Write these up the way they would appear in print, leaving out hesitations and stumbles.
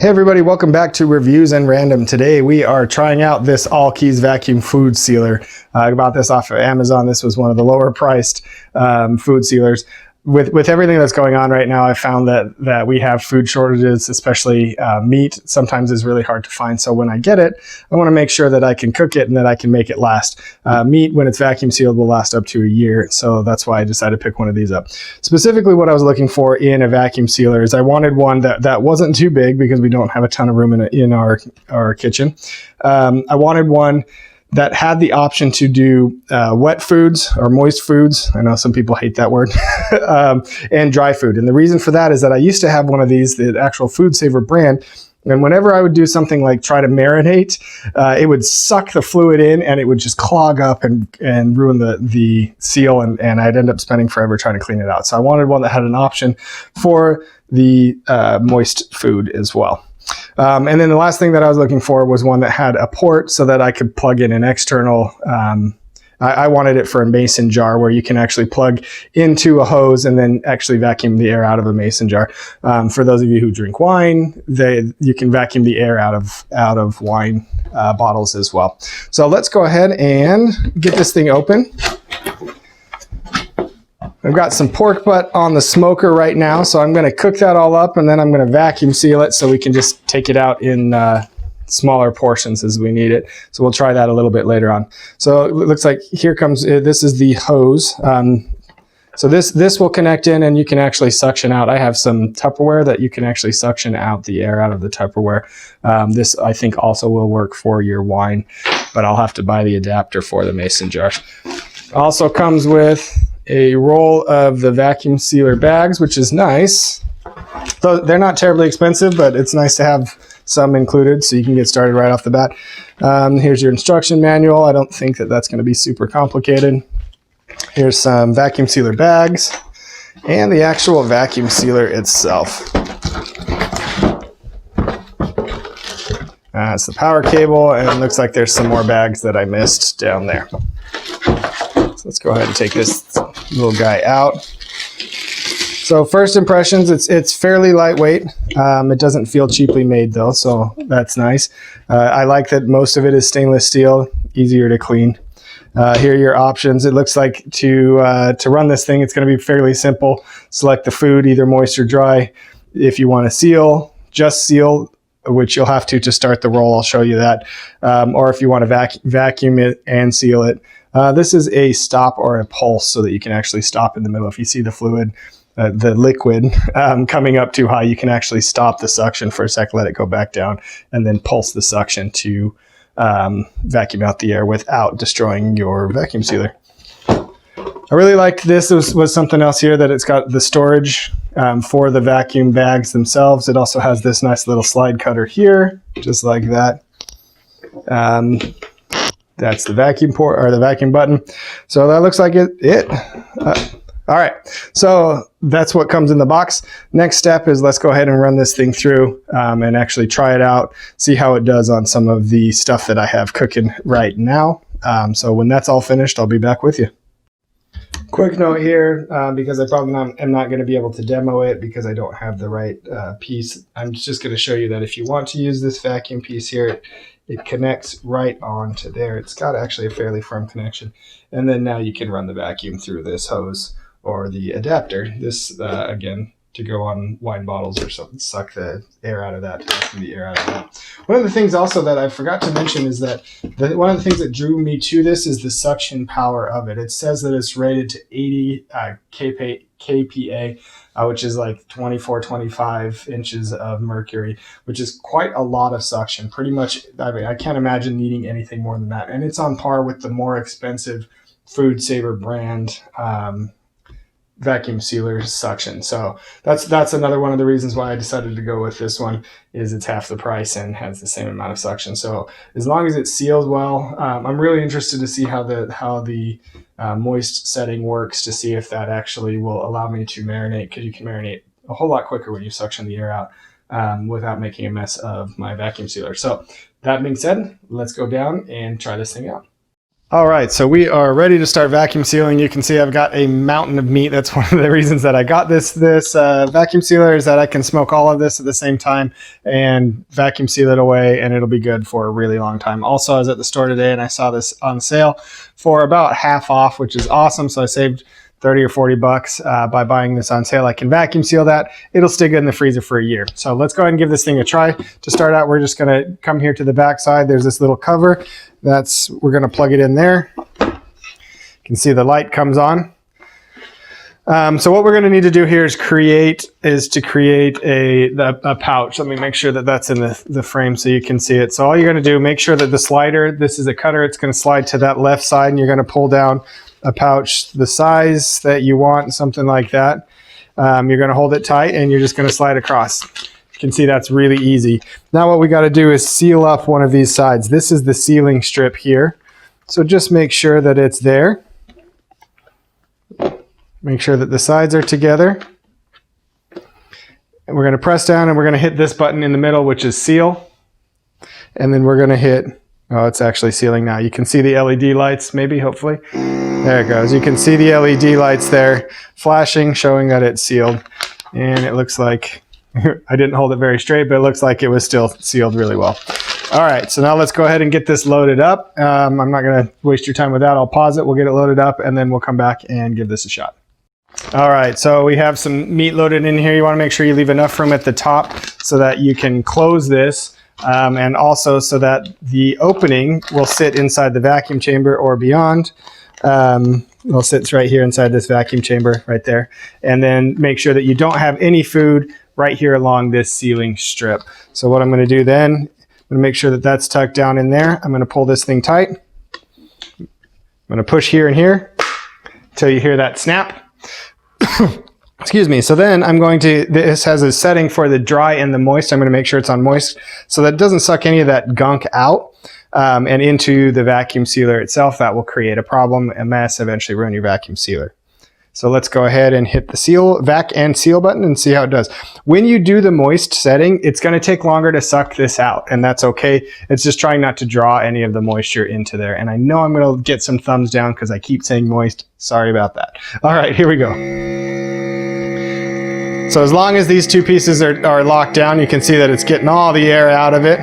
Hey everybody, welcome back to Reviews and Random. Today we are trying out this Allkeys vacuum food sealer. I bought this off of Amazon. This was one of the lower priced food sealers. With everything that's going on right now, I found that we have food shortages, especially meat. Sometimes is really hard to find. So when I get it, I want to make sure that I can cook it and that I can make it last. Meat, when it's vacuum sealed, will last up to a year. So that's why I decided to pick one of these up. Specifically, what I was looking for in a vacuum sealer is I wanted one that wasn't too big because we don't have a ton of room in our kitchen. I wanted one that had the option to do wet foods or moist foods. I know some people hate that word. And dry food. And the reason for that is that I used to have one of these, the actual Food Saver brand. And whenever I would do something like try to marinate, it would suck the fluid in and it would just clog up and ruin the seal. And I'd end up spending forever trying to clean it out. So I wanted one that had an option for the moist food as well. And then the last thing that I was looking for was one that had a port so that I could plug in an external, I wanted it for a mason jar where you can actually plug into a hose and then actually vacuum the air out of a mason jar. For those of you who drink wine, you can vacuum the air out of wine bottles as well. So let's go ahead and get this thing open. I've got some pork butt on the smoker right now, so I'm going to cook that all up and then I'm going to vacuum seal it so we can just take it out in smaller portions as we need it. So we'll try that a little bit later on. So it looks like here comes, this is the hose. So this will connect in and you can actually suction out. I have some Tupperware that you can actually suction out the air out of the Tupperware. This I think also will work for your wine, but I'll have to buy the adapter for the mason jars. Also comes with a roll of the vacuum sealer bags, which is nice. So they're not terribly expensive, but it's nice to have some included so you can get started right off the bat. Here's your instruction manual. I don't think that that's going to be super complicated. Here's some vacuum sealer bags and the actual vacuum sealer itself. It's the power cable, and it looks like there's some more bags that I missed down there. So let's go ahead and take this little guy out. So first impressions, it's fairly lightweight. It doesn't feel cheaply made though, so that's nice. I like that most of it is stainless steel, easier to clean. Here are your options. It looks like to run this thing, it's going to be fairly simple. Select the food, either moist or dry. If you want to seal, just seal, which you'll have to start the roll. I'll show you that. Or if you want to vacuum it and seal it. This is a stop or a pulse so that you can actually stop in the middle. If you see the fluid, the liquid coming up too high, you can actually stop the suction for a sec, let it go back down, and then pulse the suction to vacuum out the air without destroying your vacuum sealer. I really like this. Was something else here that it's got the storage for the vacuum bags themselves. It also has this nice little slide cutter here, just like that. That's the vacuum port or the vacuum button. So that looks like it. All right, so that's what comes in the box. Next step is let's go ahead and run this thing through and actually try it out, see how it does on some of the stuff that I have cooking right now. So when that's all finished, I'll be back with you. Quick note here, because I probably am not going to be able to demo it because I don't have the right piece. I'm just going to show you that if you want to use this vacuum piece here, it connects right onto there. It's got actually a fairly firm connection. And then now you can run the vacuum through this hose or the adapter. This, again, to go on wine bottles or something, suck the air out of that, vacuum the air out of that. One of the things also that I forgot to mention is that one of the things that drew me to this is the suction power of it. It says that it's rated to 80 kPa, which is like 24, 25 inches of mercury, which is quite a lot of suction. Pretty much, I mean, I can't imagine needing anything more than that. And it's on par with the more expensive Food Saver brand vacuum sealer suction. So that's another one of the reasons why I decided to go with this one, is it's half the price and has the same amount of suction. So as long as it seals well, I'm really interested to see how the moist setting works, to see if that actually will allow me to marinate, because you can marinate a whole lot quicker when you suction the air out without making a mess of my vacuum sealer. So that being said, let's go down and try this thing out. All right, so we are ready to start vacuum sealing. You can see I've got a mountain of meat. That's one of the reasons that I got this vacuum sealer, is that I can smoke all of this at the same time and vacuum seal it away, and it'll be good for a really long time. Also, I was at the store today and I saw this on sale for about half off, which is awesome. So I saved 30 or 40 bucks by buying this on sale. I can vacuum seal that. It'll stay good in the freezer for a year. So let's go ahead and give this thing a try. To start out, we're just gonna come here to the back side. There's this little cover. We're gonna plug it in there. You can see the light comes on. So what we're gonna need to do here is create a pouch. Let me make sure that that's in the frame so you can see it. So all you're gonna do, make sure that the slider, this is a cutter, it's gonna slide to that left side, and you're gonna pull down a pouch the size that you want, something like that. You're going to hold it tight and you're just going to slide across. You can see that's really easy. Now what we got to do is seal up one of these sides. This is the sealing strip here. So just make sure that it's there. Make sure that the sides are together. And we're going to press down and we're going to hit this button in the middle, which is seal. And then we're going to hit, oh, it's actually sealing now. You can see the LED lights, maybe, hopefully. There it goes. You can see the LED lights there flashing, showing that it's sealed. And it looks like, I didn't hold it very straight, but it looks like it was still sealed really well. All right, so now let's go ahead and get this loaded up. I'm not gonna waste your time with that. I'll pause it, we'll get it loaded up, and then we'll come back and give this a shot. All right, so we have some meat loaded in here. You wanna make sure you leave enough room at the top so that you can close this. And also so that the opening will sit inside the vacuum chamber or beyond. It'll sit right here inside this vacuum chamber right there. And then make sure that you don't have any food right here along this sealing strip. So what I'm going to do then, I'm going to make sure that that's tucked down in there. I'm going to pull this thing tight. I'm going to push here and here until you hear that snap. Excuse me. So then I'm going to, this has a setting for the dry and the moist. I'm going to make sure it's on moist so that it doesn't suck any of that gunk out and into the vacuum sealer itself. That will create a problem, a mess, eventually ruin your vacuum sealer. So let's go ahead and hit the vac and seal button and see how it does. When you do the moist setting, it's going to take longer to suck this out, and that's okay. It's just trying not to draw any of the moisture into there. And I know I'm going to get some thumbs down because I keep saying moist. Sorry about that. All right, here we go. So as long as these two pieces are locked down, you can see that it's getting all the air out of it.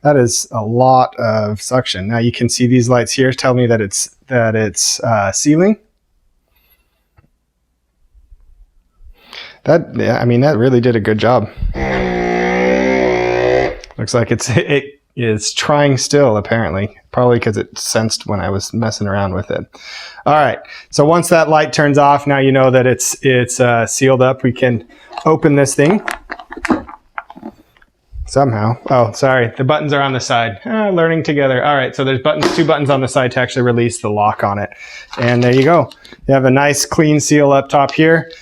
That is a lot of suction. Now you can see these lights here tell me that it's sealing. Yeah, I mean, that really did a good job. Looks like it is trying still, apparently. Probably because it sensed when I was messing around with it. All right, so once that light turns off, now you know that it's sealed up. We can open this thing. Somehow. Oh, sorry. The buttons are on the side. Learning together. All right, so there's two buttons on the side to actually release the lock on it. And there you go. You have a nice clean seal up top here.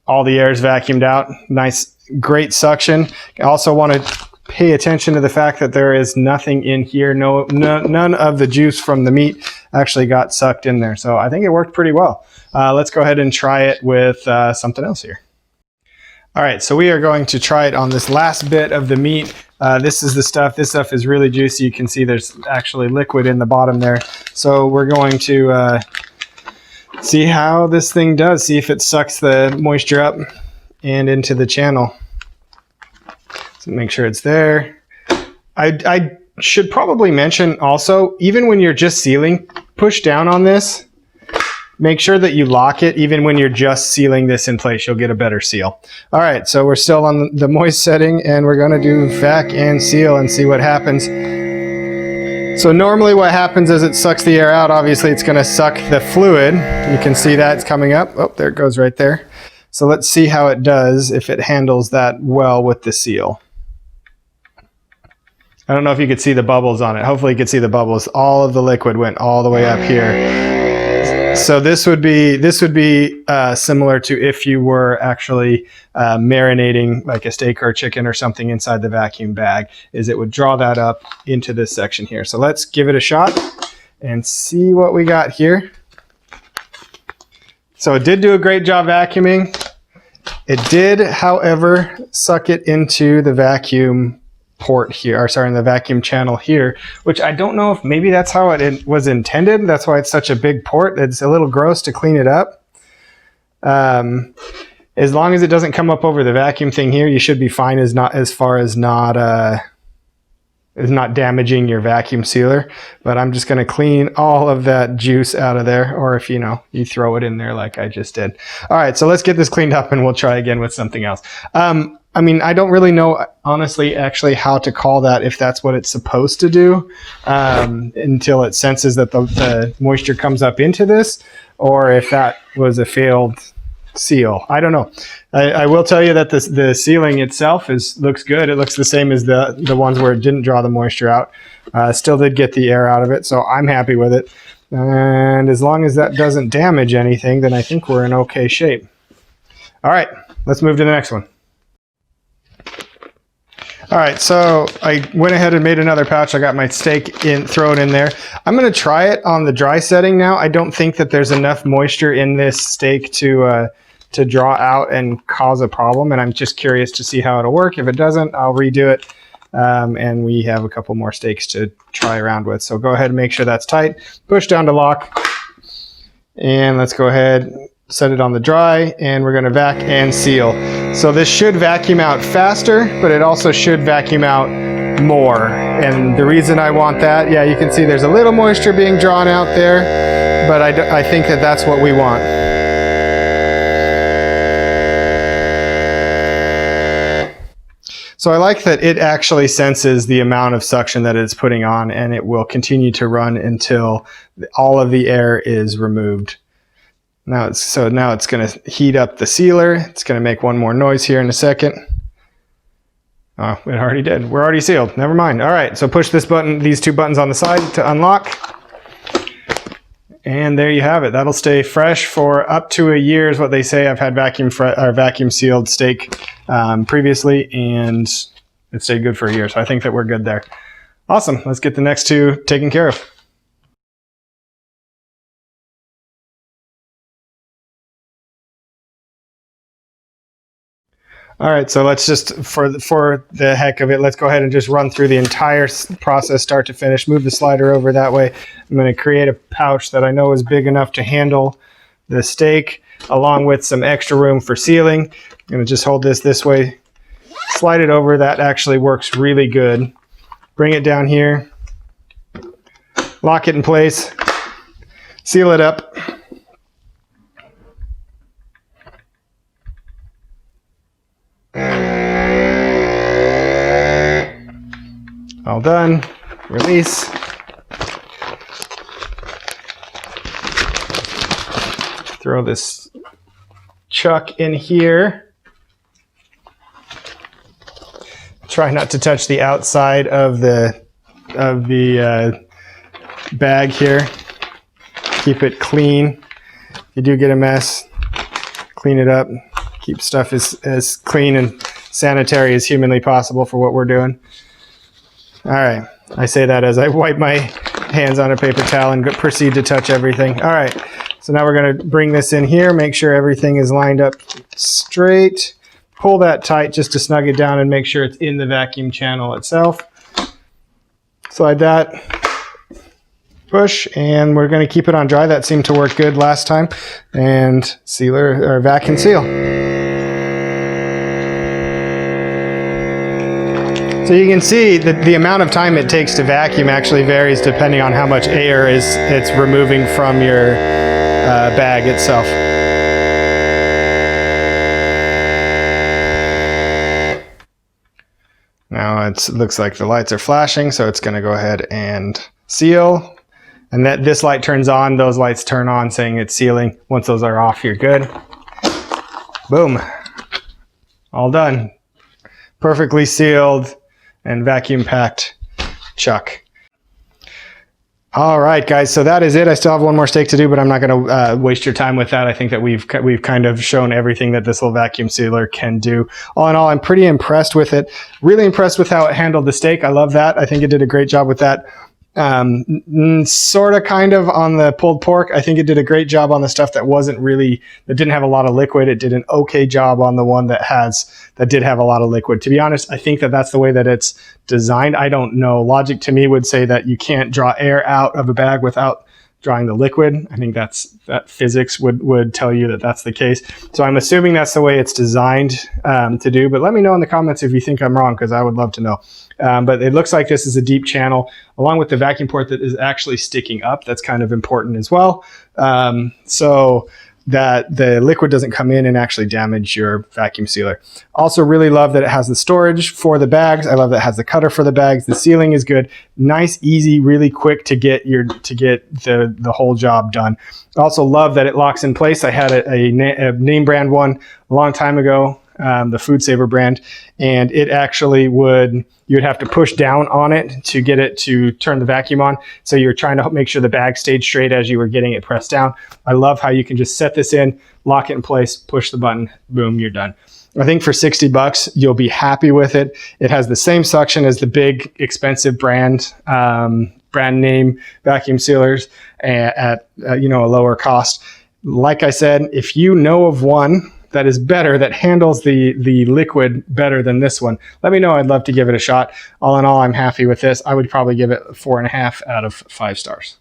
All the air is vacuumed out. Nice, great suction. You also want to pay attention to the fact that there is nothing in here. None of the juice from the meat actually got sucked in there. So I think it worked pretty well. Let's go ahead and try it with something else here. All right, so we are going to try it on this last bit of the meat. This is the stuff. This stuff is really juicy. You can see there's actually liquid in the bottom there. So we're going to see how this thing does. See if it sucks the moisture up and into the channel. So make sure it's there. I should probably mention also, even when you're just sealing, push down on this. Make sure that you lock it even when you're just sealing this in place. You'll get a better seal. All right, so we're still on the moist setting, and we're going to do vac and seal and see what happens. So normally what happens is it sucks the air out. Obviously, it's going to suck the fluid. You can see that it's coming up. Oh, there it goes right there. So let's see how it does if it handles that well with the seal. I don't know if you could see the bubbles on it. Hopefully you could see the bubbles. All of the liquid went all the way up here. So this would be similar to if you were actually marinating like a steak or a chicken or something inside the vacuum bag, is it would draw that up into this section here. So let's give it a shot and see what we got here. So it did do a great job vacuuming. It did, however, suck it into the vacuum port here, or sorry, in the vacuum channel here, which I don't know if maybe that's how it was intended. That's why it's such a big port. It's a little gross to clean it up. As long as it doesn't come up over the vacuum thing here, you should be fine as far as not damaging your vacuum sealer. But I'm just going to clean all of that juice out of there, or if you throw it in there like I just did. All right, so let's get this cleaned up and we'll try again with something else. I mean, I don't really know, honestly, actually how to call that, if that's what it's supposed to do, until it senses that the moisture comes up into this, or if that was a failed seal. I don't know. I will tell you that the sealing itself looks good. It looks the same as the ones where it didn't draw the moisture out. Still did get the air out of it, so I'm happy with it. And as long as that doesn't damage anything, then I think we're in okay shape. All right, let's move to the next one. All right, so I went ahead and made another pouch. I got my steak thrown in there. I'm going to try it on the dry setting now. I don't think that there's enough moisture in this steak to draw out and cause a problem, and I'm just curious to see how it'll work. If it doesn't, I'll redo it, and we have a couple more steaks to try around with. So go ahead and make sure that's tight. Push down to lock, and let's go ahead, set it on the dry, and we're going to vac and seal. So this should vacuum out faster, but it also should vacuum out more. And the reason I want that, yeah, you can see there's a little moisture being drawn out there, but I think that that's what we want. So I like that it actually senses the amount of suction that it's putting on, and it will continue to run until all of the air is removed. Now it's going to heat up the sealer. It's going to make one more noise here in a second. Oh, it already did. We're already sealed. Never mind. All right, so push these two buttons on the side to unlock. And there you have it. That'll stay fresh for up to a year is what they say. I've had vacuum sealed steak previously, and it stayed good for a year. So I think that we're good there. Awesome. Let's get the next two taken care of. All right, so let's just, for the heck of it, let's go ahead and just run through the entire process, start to finish. Move the slider over that way. I'm going to create a pouch that I know is big enough to handle the steak, along with some extra room for sealing. I'm going to just hold this way, slide it over. That actually works really good. Bring it down here, lock it in place, seal it up. All done. Release. Throw this chuck in here. Try not to touch the outside of the bag here. Keep it clean. If you do get a mess, clean it up. Keep stuff as clean and sanitary as humanly possible for what we're doing. All right, I say that as I wipe my hands on a paper towel and proceed to touch everything. All right, so now we're going to bring this in here, make sure everything is lined up straight. Pull that tight just to snug it down and make sure it's in the vacuum channel itself. Slide that, push, and we're going to keep it on dry. That seemed to work good last time. And sealer, or vac and seal. So you can see that the amount of time it takes to vacuum actually varies depending on how much air it's removing from your bag itself. Now it looks like the lights are flashing, so it's going to go ahead and seal. And that this light turns on, those lights turn on saying it's sealing. Once those are off, you're good. Boom. All done. Perfectly sealed and vacuum packed chuck. All right, guys, so that is it. I still have one more steak to do, but I'm not going to waste your time with that. I think that we've kind of shown everything that this little vacuum sealer can do. All in all, I'm pretty impressed with it. Really impressed with how it handled the steak. I love that. I think it did a great job with that. Sort of kind of on the pulled pork. I think it did a great job on the stuff that didn't have a lot of liquid. It did an okay job on the one that did have a lot of liquid. To be honest, I think that's the way that it's designed. I don't know. Logic to me would say that you can't draw air out of a bag without drawing the liquid. I think that physics would tell you that that's the case. So I'm assuming that's the way it's designed to do, but let me know in the comments if you think I'm wrong, because I would love to know. But it looks like this is a deep channel, along with the vacuum port that is actually sticking up. That's kind of important as well. So that the liquid doesn't come in and actually damage your vacuum sealer. Also really love that it has the storage for the bags. I love that it has the cutter for the bags. The sealing is good. Nice, easy, really quick to get the whole job done. Also love that it locks in place. I had a name brand one a long time ago, the Food Saver brand, and it actually you'd have to push down on it to get it to turn the vacuum on. So you're trying to make sure the bag stayed straight as you were getting it pressed down. I love how you can just set this in, lock it in place, push the button, boom, you're done. I think for $60, you'll be happy with it. It has the same suction as the big, expensive brand name vacuum sealers at a lower cost. Like I said, if you know of one that is better, that handles the liquid better than this one, let me know. I'd love to give it a shot. All in all, I'm happy with this. I would probably give it 4.5 out of 5 stars.